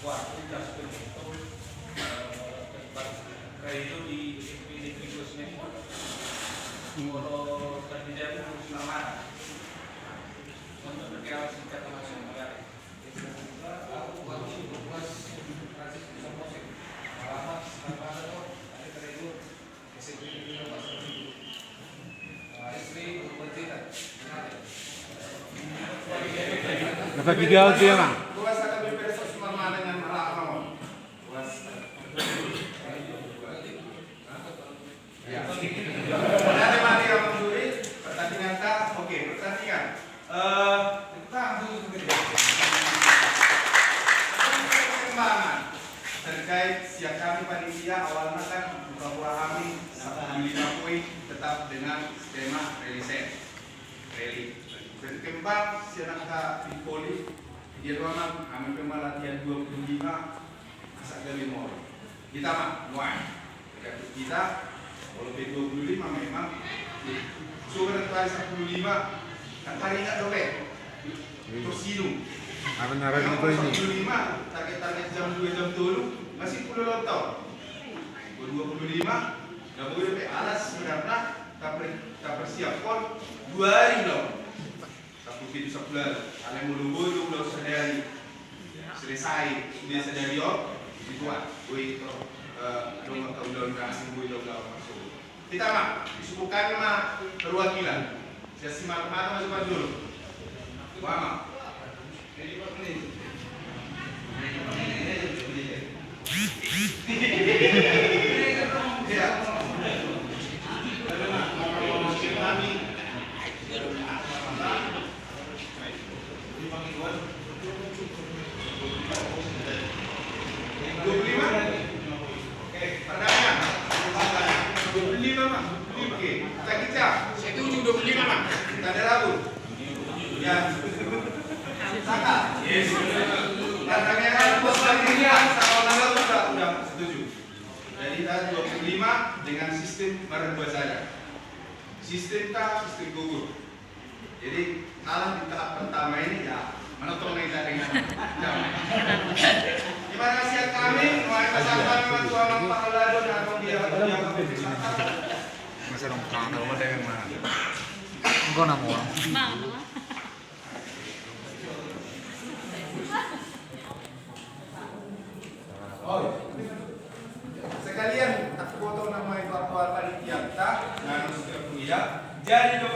waktu jas betul tempat itu di SMP Negeri Kusmen. Kalau kerja itu selama untuk berkira singkat langsung mengalir. Aku waktu itu pas transit bisa musik. Alamat apa itu ada kerja SMP Negeri Kusmen. Istri bercerita. Dapat video dia mah. Luas akan berbeda semua dengan alam. Luas. Ya. Ada mati yang mencuri pertandingan tak? Oke, pertandingan. Kita langsung ke perkembangan terkait siap kami panitia awalnya kan bahwa kami 5 poin tetap dengan skema rally. Berkembang siapa di poli dia ruangan kami latihan 25 masa kali mau kita mah nuai kita kalau B25 memang sudah kali 15 kan hari nggak dolen terus hidung Naran itu ini. 15 target jam 2 jam 3 masih perlu lontong 25 nggak boleh sampai alas sebenarnya tak persiapkan 2 hari loh. Itu sebulan, kalian menunggu itu belum sadari selesai dia sadari dibuat, gue itu dong tahun kasih gue dong masuk. Kita mah disubuhkan mah perwakilan, saya simak mata masuk dulu, mama. Jadi apa ini? Jadi kita 25 dengan sistem bareng dua saja. Sistem gugur. Jadi kalah di tahap pertama ini ya menonton kita dengan gimana siap kami mulai kesalahan tuan Pak Lado dan atau dia Masa dong kang nama dengan mana? Engkau nama orang. Oh, sekalian tak foto nama itu aktual panitia tak, nganus ke jadi do